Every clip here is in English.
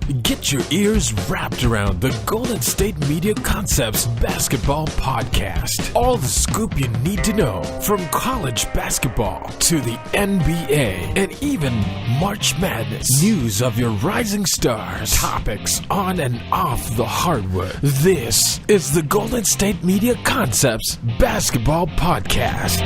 Get your ears wrapped around the Golden State Media Concepts Basketball Podcast. All the scoop you need to know, from college basketball to the NBA and even March Madness. News of your rising stars, topics on and off the hardwood. This is the Golden State Media Concepts Basketball Podcast.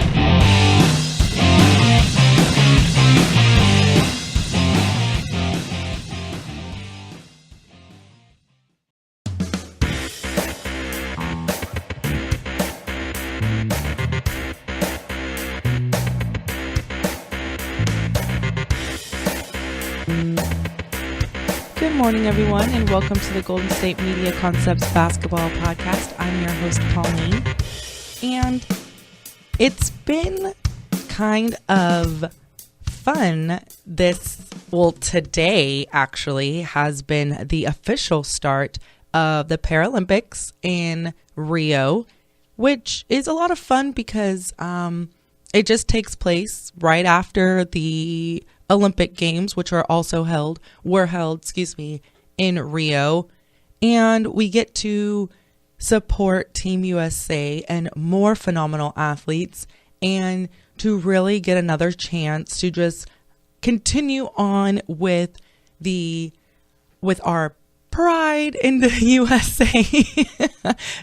Good morning, everyone, and welcome to the Golden State Media Concepts Basketball Podcast. I'm your host, Pauline, and it's been kind of fun. Today actually has been the official start of the Paralympics in Rio, which is a lot of fun because it just takes place right after the Olympic Games, which were held in Rio, and we get to support Team USA and more phenomenal athletes, and to really get another chance to just continue on with our pride in the USA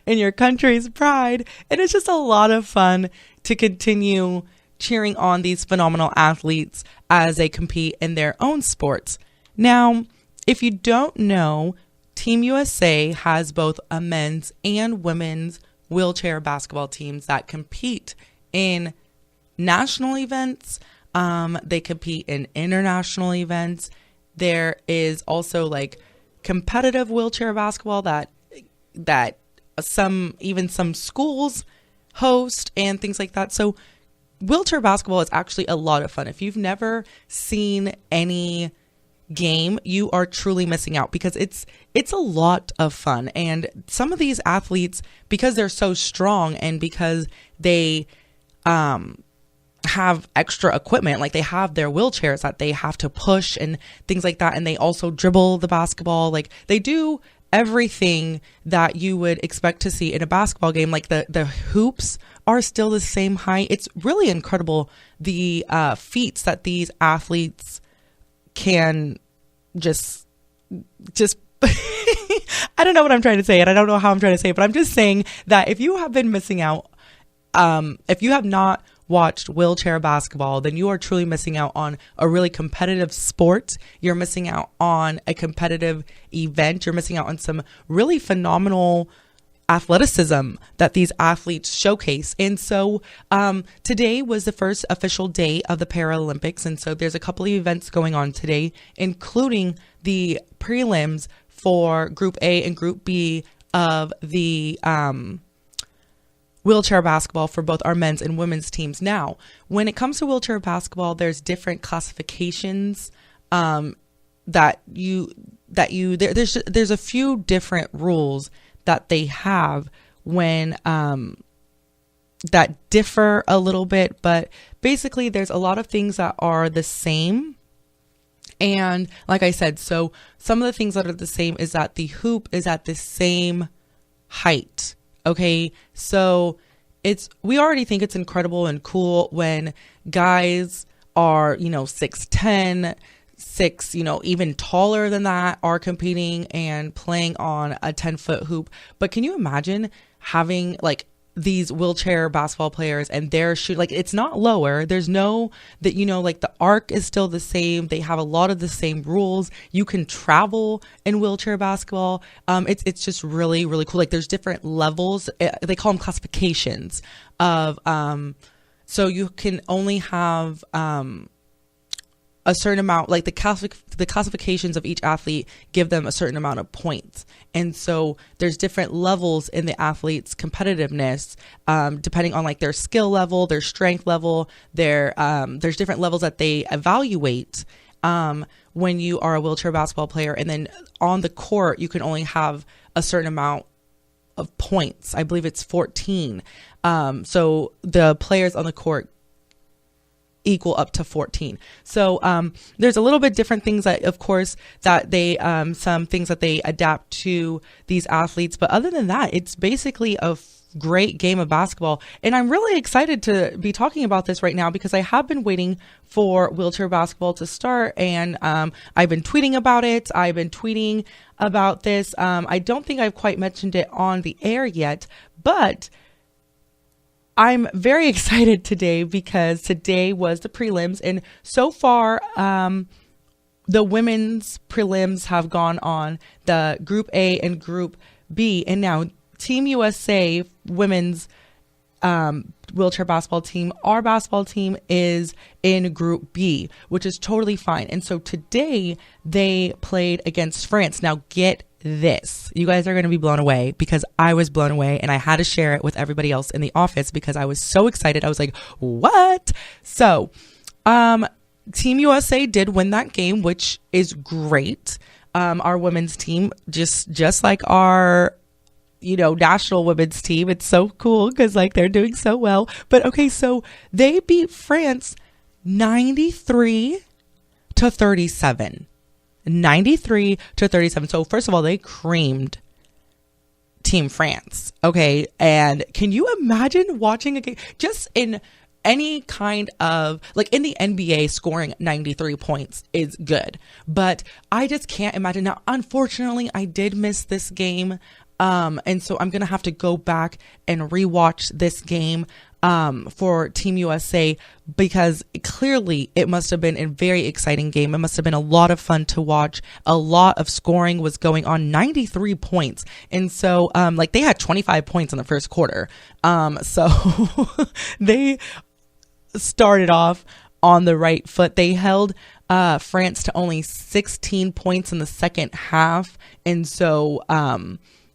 and your country's pride. And it's just a lot of fun to continue cheering on these phenomenal athletes as they compete in their own sports. Now, if you don't know, Team USA has both a men's and women's wheelchair basketball teams that compete in national events. They compete in international events. There is also like competitive wheelchair basketball that some schools host and things like that. So wheelchair basketball is actually a lot of fun. If you've never seen any game, you are truly missing out because it's a lot of fun. And some of these athletes, because they're so strong and because they have extra equipment, like they have their wheelchairs that they have to push and things like that, and they also dribble the basketball, like they do everything that you would expect to see in a basketball game. Like the hoops are still the same height. It's really incredible the feats that these athletes can just I don't know what I'm trying to say, and I don't know how I'm trying to say it, but I'm just saying that if you have been missing out, if you have not watched wheelchair basketball, then you are truly missing out on a really competitive sport. You're missing out on a competitive event. You're missing out on some really phenomenal athleticism that these athletes showcase. And so today was the first official day of the Paralympics. And so there's a couple of events going on today, including the prelims for Group A and Group B of the wheelchair basketball for both our men's and women's teams. Now, when it comes to wheelchair basketball, there's different classifications there's a few different rules that they have when that differ a little bit, but basically there's a lot of things that are the same. And like I said, so some of the things that are the same is that the hoop is at the same height. Okay, so we already think it's incredible and cool when guys are, 6'10", even taller than that, are competing and playing on a 10-foot hoop. But can you imagine having like these wheelchair basketball players and their shoot, like it's not lower. There's no that, like the arc is still the same. They have a lot of the same rules. You can travel in wheelchair basketball. It's just really, really cool. Like there's different levels. They call them classifications of, so you can only have, a certain amount, like the classifications of each athlete give them a certain amount of points. And so there's different levels in the athlete's competitiveness, depending on like their skill level, their strength level, there's different levels that they evaluate when you are a wheelchair basketball player. And then on the court, you can only have a certain amount of points. I believe it's 14. So the players on the court equal up to 14. So there's a little bit different things that, of course, that they some things that they adapt to these athletes. But other than that, it's basically a great game of basketball. And I'm really excited to be talking about this right now because I have been waiting for wheelchair basketball to start. And I've been tweeting about it. I've been tweeting about this. I don't think I've quite mentioned it on the air yet, but I'm very excited today because today was the prelims. And so far, the women's prelims have gone on, the Group A and Group B. And now Team USA women's wheelchair basketball team, our basketball team is in Group B, which is totally fine. And so today they played against France. Now get this. You guys are going to be blown away because I was blown away and I had to share it with everybody else in the office because I was so excited. I was like, what? So Team USA did win that game, which is great. Our women's team, just like our national women's team. It's so cool because they're doing so well. But okay, so they beat France 93-37. 93-37. So first of all, they creamed Team France. Okay. And can you imagine watching a game just in any kind of in the NBA, scoring 93 points is good, but I just can't imagine. Now, unfortunately, I did miss this game. And so I'm going to have to go back and rewatch this game for Team USA because clearly it must have been a very exciting game. It must have been a lot of fun to watch. A lot of scoring was going on, 93 points. And so they had 25 points in the first quarter. So they started off on the right foot. They held France to only 16 points in the second half. And so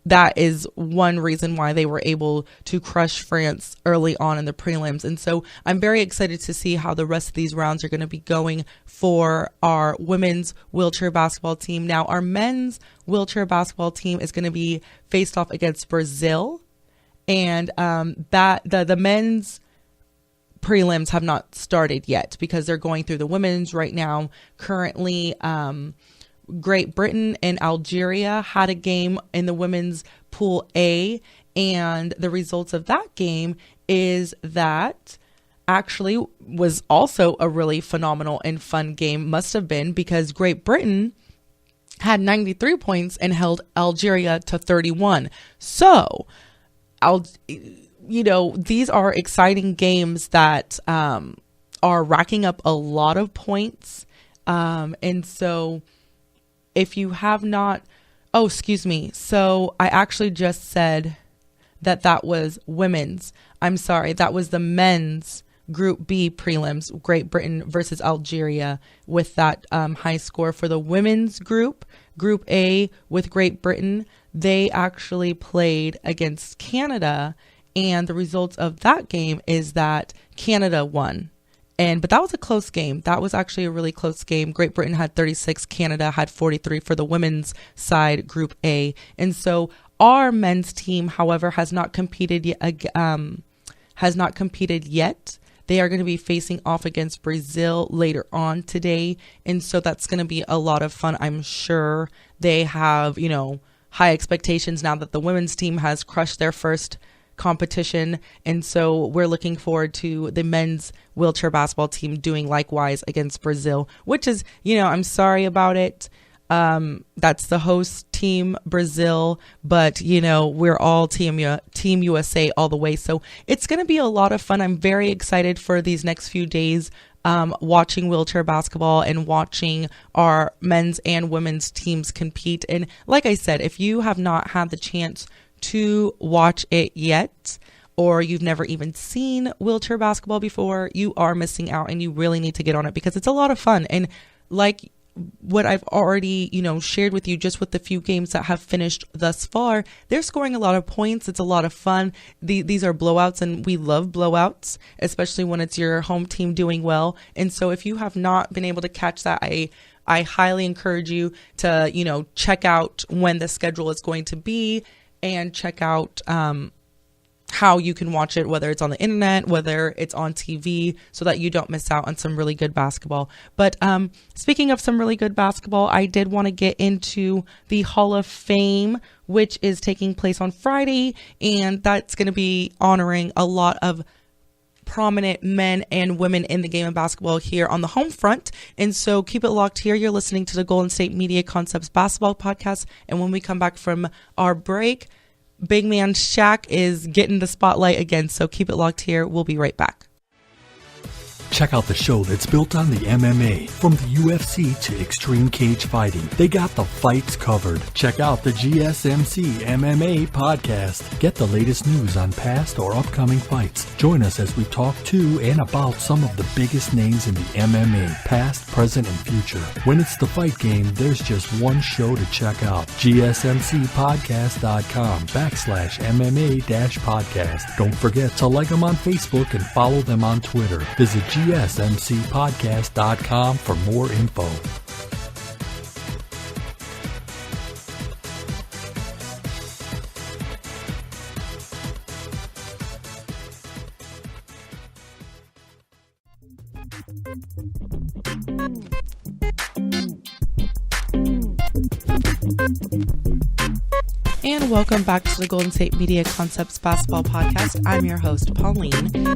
that is one reason why they were able to crush France early on in the prelims. And so I'm very excited to see how the rest of these rounds are going to be going for our women's wheelchair basketball team. Now, our men's wheelchair basketball team is going to be faced off against Brazil. And the men's prelims have not started yet because they're going through the women's right now. Currently, Great Britain and Algeria had a game in the women's pool A, and the results of that game is that actually was also a really phenomenal and fun game, must have been, because Great Britain had 93 points and held Algeria to 31. So, these are exciting games that are racking up a lot of points, and so if you have not, so I actually just said that was women's. I'm sorry, that was the men's Group B prelims, Great Britain versus Algeria, with that high score. For the women's group, Group A with Great Britain, they actually played against Canada, and the results of that game is that Canada won. But that was a close game. That was actually a really close game. Great Britain had 36, Canada had 43 for the women's side, Group A. And so our men's team, however, has not competed yet. They are going to be facing off against Brazil later on today. And so that's going to be a lot of fun. I'm sure they have, high expectations now that the women's team has crushed their first competition. And so we're looking forward to the men's wheelchair basketball team doing likewise against Brazil, which is, I'm sorry about it. That's the host team, Brazil, but we're all team USA all the way. So it's going to be a lot of fun. I'm very excited for these next few days, watching wheelchair basketball and watching our men's and women's teams compete. And like I said, if you have not had the chance to watch it yet, or you've never even seen wheelchair basketball before, you are missing out, and you really need to get on it because it's a lot of fun. And like what I've already, shared with you, just with the few games that have finished thus far, they're scoring a lot of points. It's a lot of fun. These are blowouts, and we love blowouts, especially when it's your home team doing well. And so if you have not been able to catch that, I highly encourage you to, check out when the schedule is going to be, and check out how you can watch it, whether it's on the internet, whether it's on TV, so that you don't miss out on some really good basketball. But speaking of some really good basketball, I did want to get into the Hall of Fame, which is taking place on Friday, and that's going to be honoring a lot of prominent men and women in the game of basketball here on the home front. And so keep it locked here. You're listening to the Golden State Media Concepts Basketball Podcast. And when we come back from our break, big man Shaq is getting the spotlight again. So keep it locked here. We'll be right back. Check out the show that's built on the MMA, from the UFC to extreme cage fighting. They got the fights covered. Check out the GSMC MMA podcast. Get the latest news on past or upcoming fights. Join us as we talk to and about some of the biggest names in the MMA, past, present, and future. When it's the fight game, there's just one show to check out. GSMCpodcast.com/MMA-podcast. Don't forget to like them on Facebook and follow them on Twitter. Visit GSMCpodcast.com for more info. And welcome back to the Golden State Media Concepts Basketball Podcast. I'm your host, Pauline.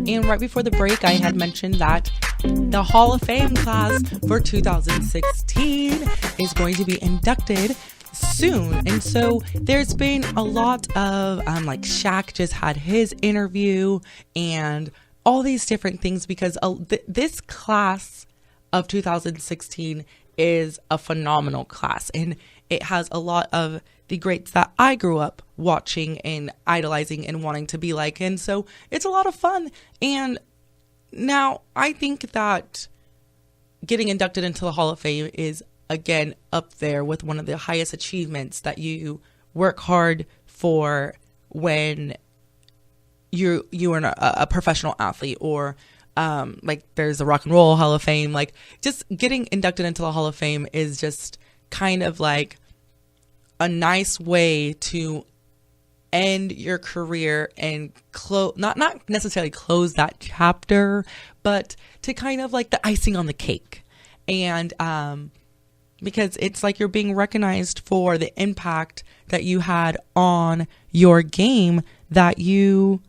And right before the break, I had mentioned that the Hall of Fame class for 2016 is going to be inducted soon. And so there's been a lot of, like Shaq just had his interview and all these different things, because this class of 2016 is a phenomenal class. And it has a lot of the greats that I grew up watching and idolizing and wanting to be like. And so it's a lot of fun. And now I think that getting inducted into the Hall of Fame is, again, up there with one of the highest achievements that you work hard for when you are a professional athlete, or like there's the Rock and Roll Hall of Fame. Like, just getting inducted into the Hall of Fame is just kind of like a nice way to end your career and not necessarily close that chapter, but to kind of like the icing on the cake. And because it's like you're being recognized for the impact that you had on your game that you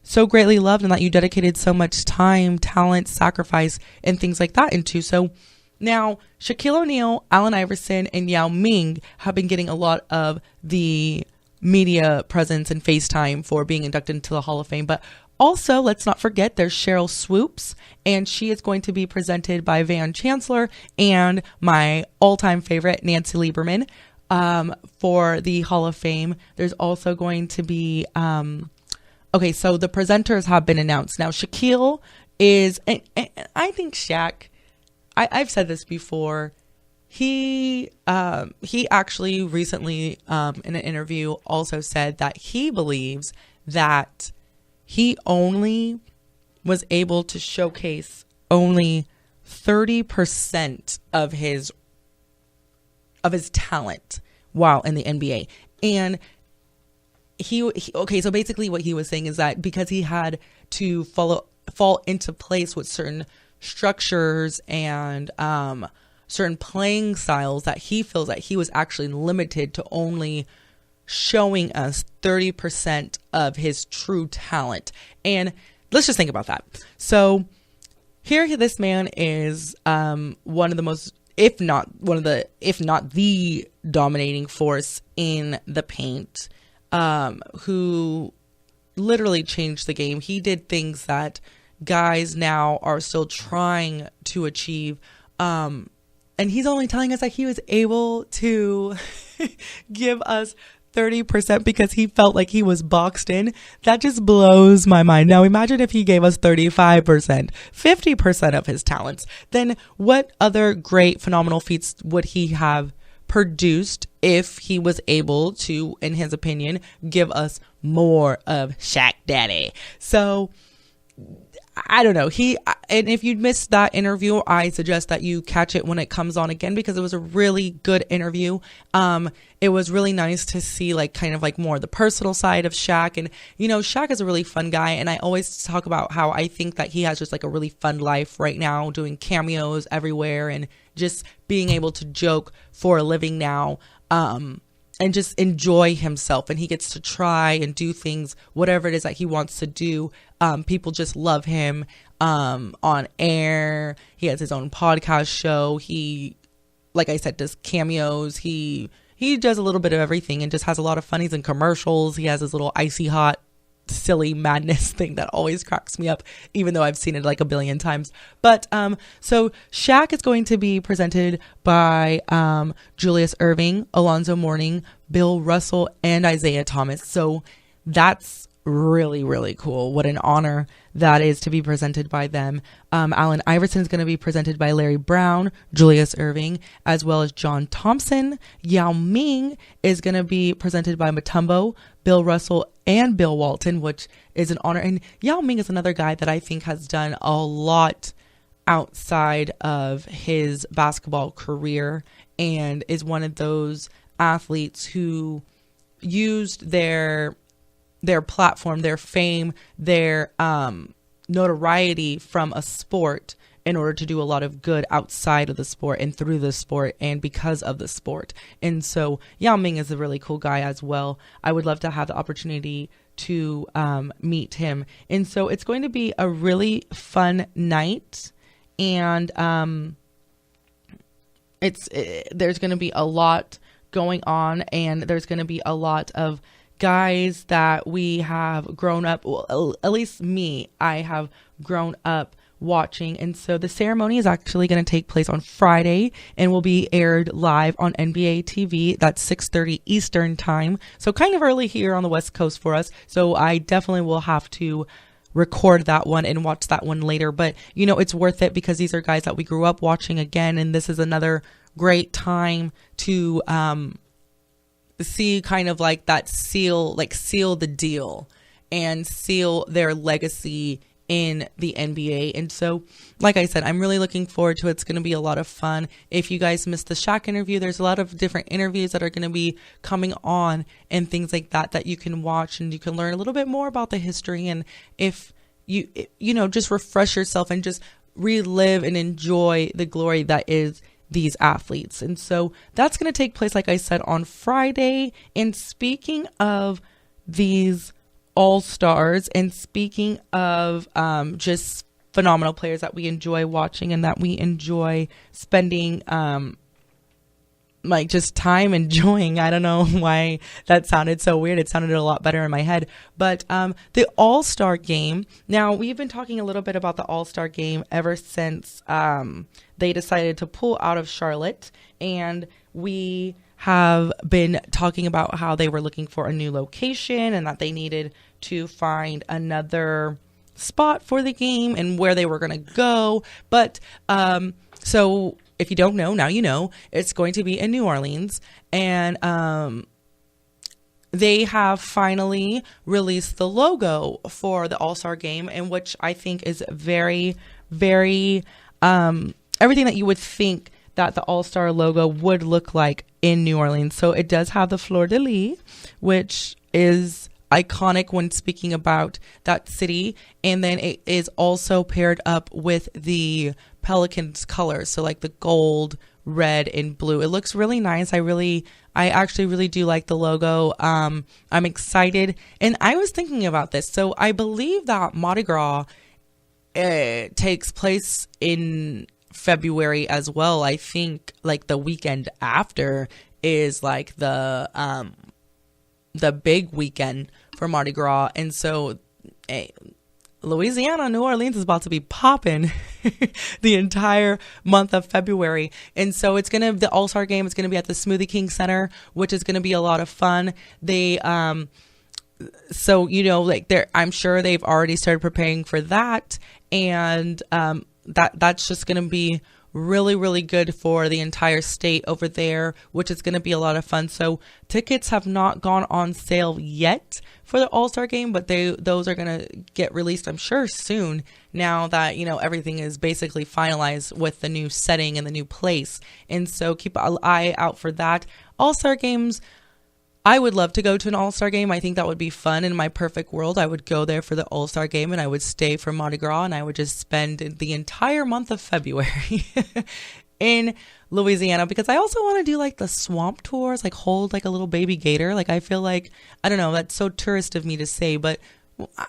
so greatly loved and that you dedicated so much time, talent, sacrifice, and things like that into. So now, Shaquille O'Neal, Allen Iverson, and Yao Ming have been getting a lot of the media presence and FaceTime for being inducted into the Hall of Fame. But also, let's not forget, there's Cheryl Swoops, and she is going to be presented by Van Chancellor and my all-time favorite, Nancy Lieberman, for the Hall of Fame. There's also going to be, okay, so the presenters have been announced. Now, Shaquille is, and I think Shaq, I've said this before. He actually recently in an interview also said that he believes that he only was able to showcase only 30% of his talent while in the NBA. And okay, so basically what he was saying is that because he had to fall into place with certain structures and certain playing styles, that he feels that he was actually limited to only showing us 30% of his true talent. And let's just think about that. So here this man is one of the most, if not the dominating force in the paint, who literally changed the game. He did things that guys now are still trying to achieve. And he's only telling us that he was able to give us 30% because he felt like he was boxed in. That just blows my mind. Now imagine if he gave us 35%, 50% of his talents. Then what other great, phenomenal feats would he have produced if he was able to, in his opinion, give us more of Shaq Daddy? So I don't know. And if you missed that interview, I suggest that you catch it when it comes on again, because it was a really good interview. It was really nice to see like kind of like more the personal side of Shaq. And, you know, Shaq is a really fun guy. And I always talk about how I think that he has just like a really fun life right now, doing cameos everywhere and just being able to joke for a living now. And just enjoy himself, and he gets to try and do things, whatever it is that he wants to do. People just love him on air. He has his own podcast show. He, like I said, does cameos. He does a little bit of everything and just has a lot of funnies and commercials. He has his little icy hot silly madness thing that always cracks me up, even though I've seen it like a billion times. But so Shaq is going to be presented by Julius Erving, Alonzo Mourning, Bill Russell, and Isaiah Thomas. So that's really, really cool. What an honor that is to be presented by them. Allen Iverson is going to be presented by Larry Brown, Julius Erving, as well as John Thompson. Yao Ming is going to be presented by Mutombo, Bill Russell, and Bill Walton, which is an honor. And Yao Ming is another guy that I think has done a lot outside of his basketball career, and is one of those athletes who used their platform, their fame, their notoriety from a sport in order to do a lot of good outside of the sport and through the sport and because of the sport. And so Yao Ming is a really cool guy as well. I would love to have the opportunity to meet him. And so it's going to be a really fun night. And there's going to be a lot going on, and there's going to be a lot of guys that we have grown up, well, at least me, I have grown up watching. And so the ceremony is actually going to take place on Friday and will be aired live on NBA TV. That's 6:30 Eastern time. So kind of early here on the West Coast for us. So I definitely will have to record that one and watch that one later. But, you know, it's worth it because these are guys that we grew up watching again. And this is another great time to see kind of like that seal the deal and seal their legacy in the NBA. And so, like I said, I'm really looking forward to it. It's going to be a lot of fun. If you guys missed the Shaq interview, there's a lot of different interviews that are going to be coming on and things like that you can watch, and you can learn a little bit more about the history. And if you know, just refresh yourself and just relive and enjoy the glory that is these athletes. And so that's going to take place, like I said, on Friday. And speaking of these all-stars, and speaking of just phenomenal players that we enjoy watching and that we enjoy spending like just time enjoying. I don't know why that sounded so weird. It sounded a lot better in my head. But the All-Star Game. Now, we've been talking a little bit about the All-Star Game ever since they decided to pull out of Charlotte. And we have been talking about how they were looking for a new location and that they needed to find another spot for the game and where they were going to go. But so if you don't know, now you know, it's going to be in New Orleans. And they have finally released the logo for the All-Star Game, in which I think is very, very everything that you would think that the All-Star logo would look like in New Orleans. So it does have the fleur-de-lis, which is iconic when speaking about that city. And then it is also paired up with the Pelicans colors. So like the gold, red, and blue. It looks really nice. I actually really do like the logo. I'm excited. And I was thinking about this. So I believe that Mardi Gras takes place in February as well. I think like the weekend after is like the big weekend for Mardi Gras. And so Louisiana, New Orleans is about to be popping the entire month of February. And so the All-Star Game is going to be at the Smoothie King Center, which is going to be a lot of fun. They so you know, like I'm sure they've already started preparing for that. And that's just going to be really, really good for the entire state over there, which is going to be a lot of fun. So tickets have not gone on sale yet for the All-Star Game, but those are going to get released, I'm sure, soon, now that, everything is basically finalized with the new setting and the new place. And so keep an eye out for that. All-Star Games, I would love to go to an All-Star Game. I think that would be fun. In my perfect world, I would go there for the All-Star Game, and I would stay for Mardi Gras, and I would just spend the entire month of February in Louisiana, because I also want to do like the swamp tours, like hold like a little baby gator. Like I feel like, I don't know, that's so tourist of me to say, but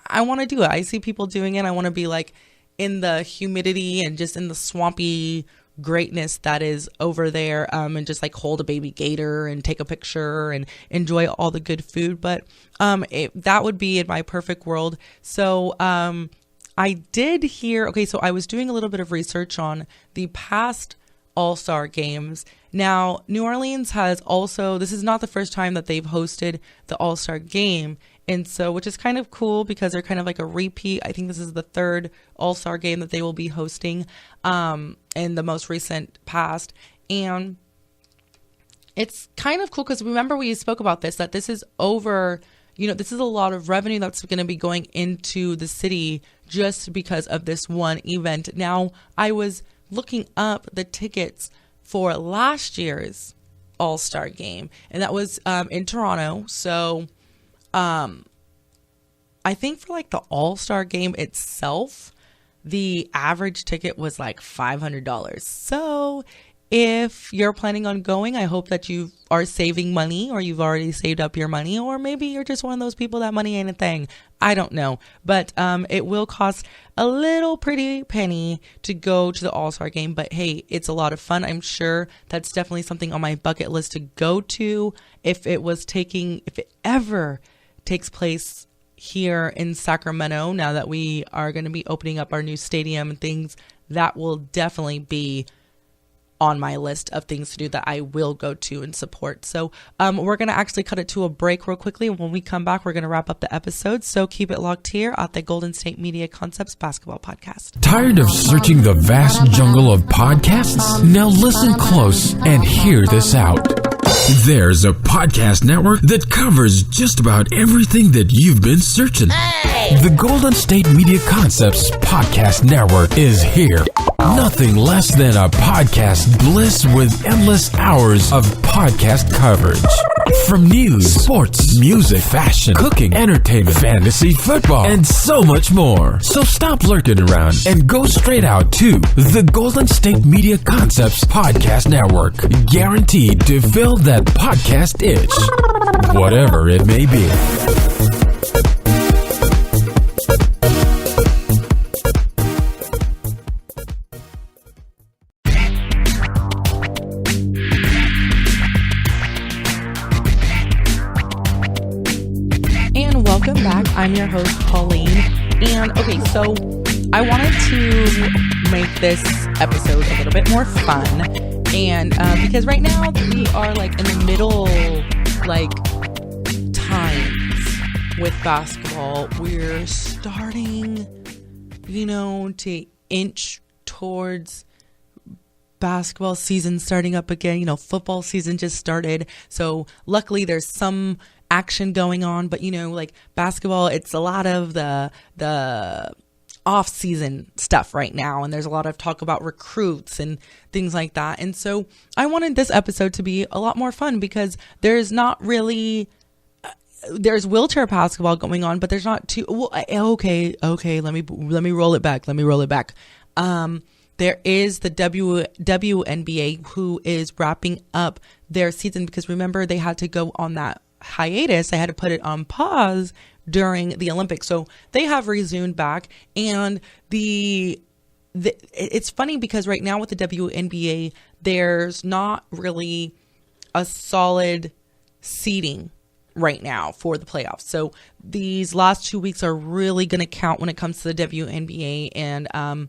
I want to do it. I see people doing it. I want to be like in the humidity and just in the swampy greatness that is over there, and just like hold a baby gator and take a picture and enjoy all the good food. But that would be in my perfect world. So I did hear, so I was doing a little bit of research on the past All-Star Games. Now, New Orleans has also, this is not the first time that they've hosted the All-Star Game. And so, which is kind of cool because they're kind of like a repeat. I think this is the third All-Star Game that they will be hosting in the most recent past. And it's kind of cool because remember we spoke about this, that this is over, this is a lot of revenue that's going to be going into the city just because of this one event. Now, I was looking up the tickets for last year's All-Star Game, and that was in Toronto. So I think for like the All-Star Game itself, the average ticket was like $500. So if you're planning on going, I hope that you are saving money, or you've already saved up your money, or maybe you're just one of those people that money ain't a thing. I don't know. But it will cost a little pretty penny to go to the All-Star Game. But hey, it's a lot of fun. I'm sure that's definitely something on my bucket list to go to if it ever takes place here in Sacramento. Now that we are going to be opening up our new stadium and things, that will definitely be on my list of things to do that I will go to and support. So we're going to actually cut it to a break real quickly. When we come back, we're going to wrap up the episode. So keep it locked here at the Golden State Media Concepts Basketball Podcast. Tired of searching the vast jungle of podcasts? Now listen close and hear this out. There's a podcast network that covers just about everything that you've been searching. Hey! The Golden State Media Concepts Podcast Network is here. Nothing less than a podcast bliss with endless hours of podcast coverage. From news, sports, music, fashion, cooking, entertainment, fantasy, football, and so much more. So stop lurking around and go straight out to the Golden State Media Concepts Podcast Network. Guaranteed to fill that podcast itch, whatever it may be. Welcome back. I'm your host, Pauline. And so I wanted to make this episode a little bit more fun. And because right now we are like in the middle times with basketball. We're starting, to inch towards basketball season starting up again. Football season just started. So luckily there's some action going on, but basketball, it's a lot of the off season stuff right now, and there's a lot of talk about recruits and things like that. And so I wanted this episode to be a lot more fun because there's not really there's wheelchair basketball going on, but there's not too okay, let me roll it back. There is the WNBA who is wrapping up their season, because remember they had to go on that hiatus. They had to put it on pause during the Olympics. So they have resumed back, and it's funny because right now with the WNBA, there's not really a solid seeding right now for the playoffs. So these last 2 weeks are really going to count when it comes to the WNBA, and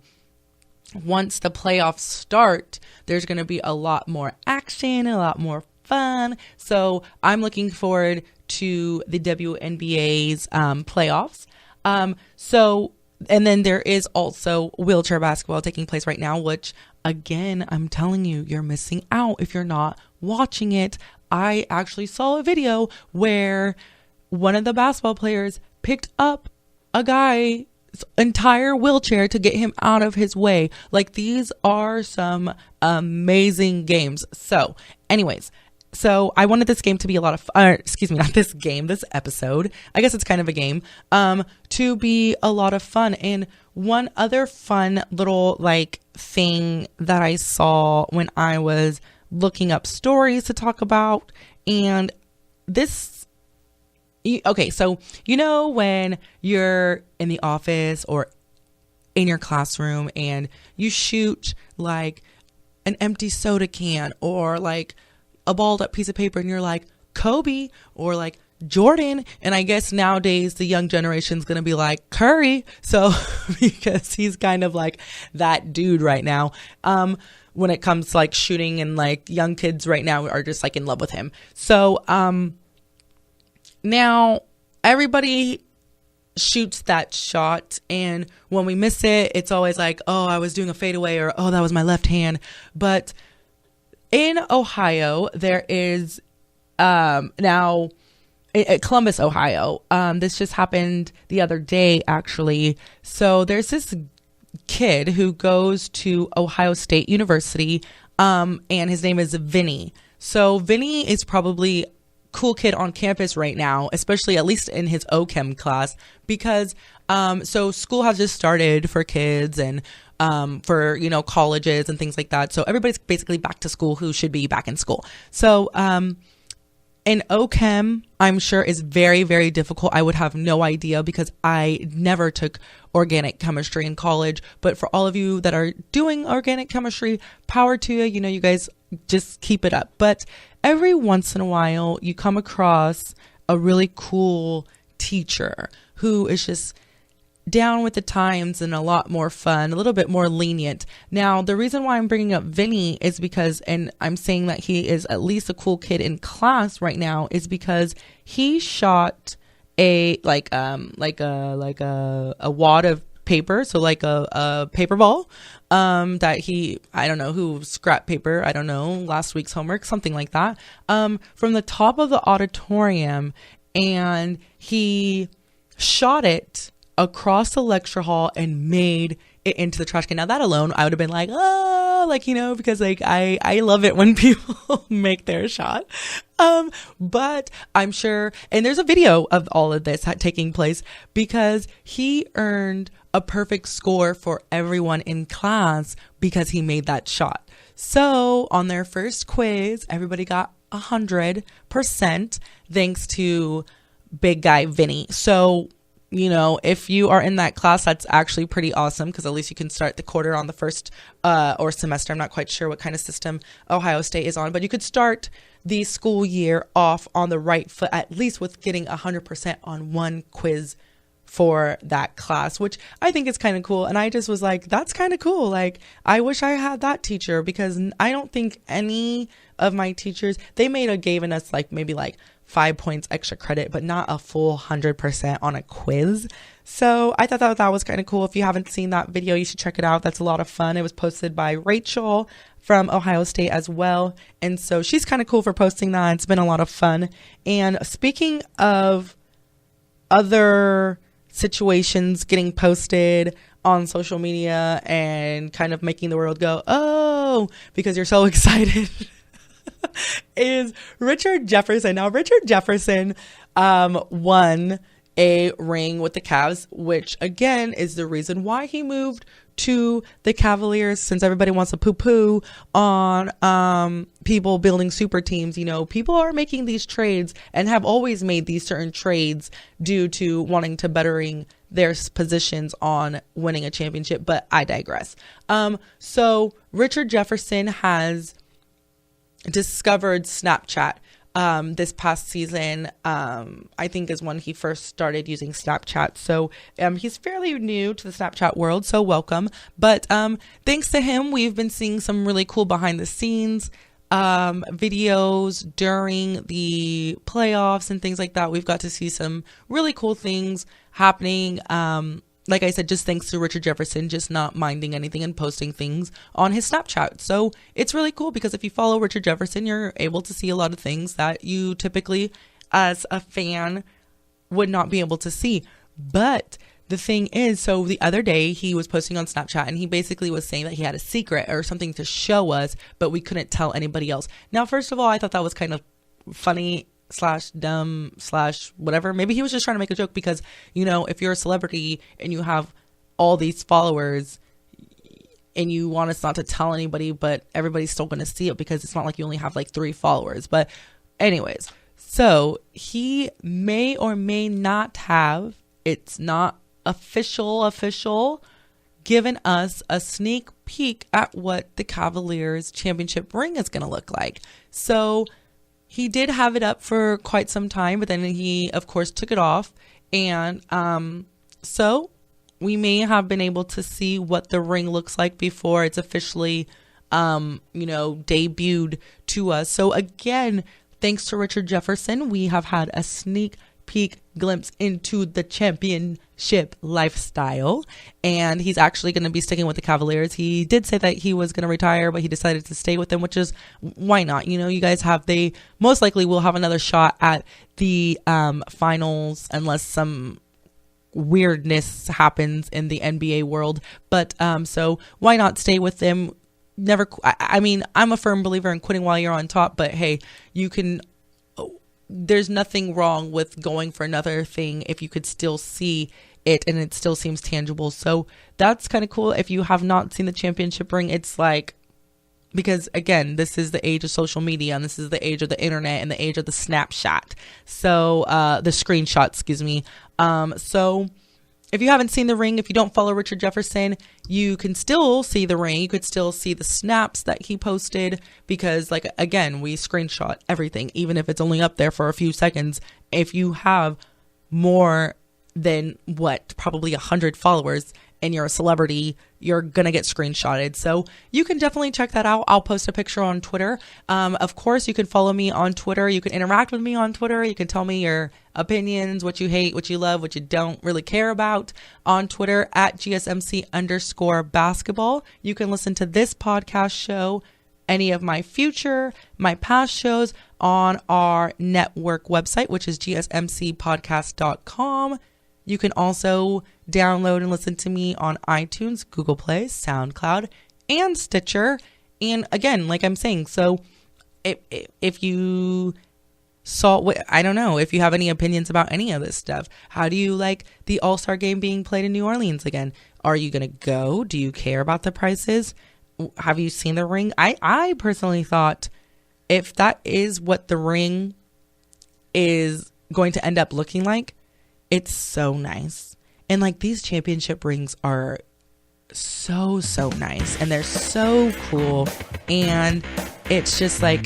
once the playoffs start, there's going to be a lot more action, a lot more fun. So I'm looking forward to the WNBA's playoffs. And then there is also wheelchair basketball taking place right now, which again, I'm telling you, you're missing out if you're not watching it. I actually saw a video where one of the basketball players picked up a guy's entire wheelchair to get him out of his way. Like, these are some amazing games. So anyways, so I wanted this game to be a lot of this episode, I guess it's kind of a game, to be a lot of fun. And one other fun little like thing that I saw when I was looking up stories to talk about, and this, okay, so you know when you're in the office or in your classroom and you shoot like an empty soda can or like a balled up piece of paper and you're like Kobe or like Jordan, and I guess nowadays the young generation's gonna be like Curry, so because he's kind of like that dude right now when it comes to like shooting, and like young kids right now are just like in love with him. So now everybody shoots that shot, and when we miss it, it's always like, oh, I was doing a fadeaway, or oh, that was my left hand. But in Ohio, there is now at Columbus, Ohio. This just happened the other day, actually. So there's this kid who goes to Ohio State University, and his name is Vinny. So Vinny is probably a cool kid on campus right now, especially at least in his OChem class, because so school has just started for kids and for, you know, colleges and things like that. So everybody's basically back to school who should be back in school. So and OChem, I'm sure, is very, very difficult. I would have no idea because I never took organic chemistry in college. But for all of you that are doing organic chemistry, power to you. You know, you guys just keep it up. But every once in a while, you come across a really cool teacher who is just down with the times and a lot more fun, a little bit more lenient. Now, the reason why I'm bringing up Vinny is because, and I'm saying that he is at least a cool kid in class right now, is because he shot a wad of paper, so like a paper ball, that he, I don't know who, scrap paper, I don't know, last week's homework, something like that, from the top of the auditorium, and he shot it across the lecture hall and made it into the trash can. Now that alone, I would have been like, oh, like, you know, because like I love it when people make their shot. But I'm sure, and there's a video of all of this taking place because he earned a perfect score for everyone in class because he made that shot. So on their first quiz, everybody got 100% thanks to big guy Vinny. So, you know, if you are in that class, that's actually pretty awesome because at least you can start the quarter on the first or semester. I'm not quite sure what kind of system Ohio State is on, but you could start the school year off on the right foot, at least with getting 100% on one quiz for that class, which I think is kind of cool. And I just was like, that's kind of cool. Like, I wish I had that teacher because I don't think any of my teachers, they may have given us like maybe like 5 points extra credit, but not a full 100% on a quiz. So I thought that was kind of cool. If you haven't seen that video, you should check it out. That's a lot of fun. It was posted by Rachel from Ohio State as well. And so she's kind of cool for posting that. It's been a lot of fun. And speaking of other situations getting posted on social media and kind of making the world go, oh, because you're so excited, is Richard Jefferson. Now, Richard Jefferson won a ring with the Cavs, which again is the reason why he moved to the Cavaliers, since everybody wants to poo-poo on people building super teams. You know, people are making these trades and have always made these certain trades due to wanting to bettering their positions on winning a championship, but I digress. So Richard Jefferson has discovered Snapchat this past season. I think is when he first started using Snapchat. So he's fairly new to the Snapchat world, so welcome. But thanks to him, we've been seeing some really cool behind the scenes videos during the playoffs and things like that. We've got to see some really cool things happening like I said, just thanks to Richard Jefferson just not minding anything and posting things on his Snapchat. So it's really cool because if you follow Richard Jefferson, you're able to see a lot of things that you typically as a fan would not be able to see. But the thing is, so the other day he was posting on Snapchat and he basically was saying that he had a secret or something to show us, but we couldn't tell anybody else. Now, first of all, I thought that was kind of funny / dumb / whatever. Maybe he was just trying to make a joke because, you know, if you're a celebrity and you have all these followers and you want us not to tell anybody, but everybody's still going to see it because it's not like you only have like 3 followers. But anyways, so he may or may not have, it's not official, given us a sneak peek at what the Cavaliers championship ring is going to look like. So he did have it up for quite some time, but then he, of course, took it off. And so we may have been able to see what the ring looks like before it's officially, debuted to us. So again, thanks to Richard Jefferson, we have had a sneak peek glimpse into the championship lifestyle, and he's actually going to be sticking with the Cavaliers. He did say that he was going to retire, but he decided to stay with them, which is why not? You know, you guys they most likely will have another shot at the finals unless some weirdness happens in the NBA world. But so why not stay with them? I mean, I'm a firm believer in quitting while you're on top, but hey, there's nothing wrong with going for another thing if you could still see it and it still seems tangible. So that's kind of cool. If you have not seen the championship ring, it's like, because again, this is the age of social media and this is the age of the internet and the age of the snapshot. So the screenshot, excuse me. So if you haven't seen the ring, if you don't follow Richard Jefferson, you can still see the ring. You could still see the snaps that he posted because, like, again, we screenshot everything, even if it's only up there for a few seconds. If you have more than probably 100 followers and you're a celebrity, you're going to get screenshotted. So you can definitely check that out. I'll post a picture on Twitter. Of course, you can follow me on Twitter. You can interact with me on Twitter. You can tell me your opinions, what you hate, what you love, what you don't really care about on Twitter at GSMC_basketball. You can listen to this podcast show, any of my past shows on our network website, which is gsmcpodcast.com. You can also download and listen to me on iTunes, Google Play, SoundCloud, and Stitcher. And again, like I'm saying, so if you saw, I don't know, if you have any opinions about any of this stuff, how do you like the All-Star game being played in New Orleans again? Are you going to go? Do you care about the prices? Have you seen the ring? I personally thought if that is what the ring is going to end up looking like, it's so nice. And like these championship rings are so nice and they're so cool. And it's just like,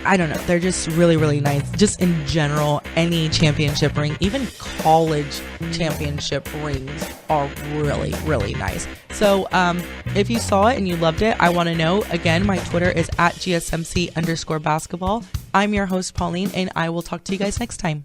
I don't know, they're just really nice. Just in general, any championship ring, even college championship rings are really nice. So if you saw it and you loved it, I want to know. Again, my Twitter is at GSMC_basketball. I'm your host, Pauline, and I will talk to you guys next time.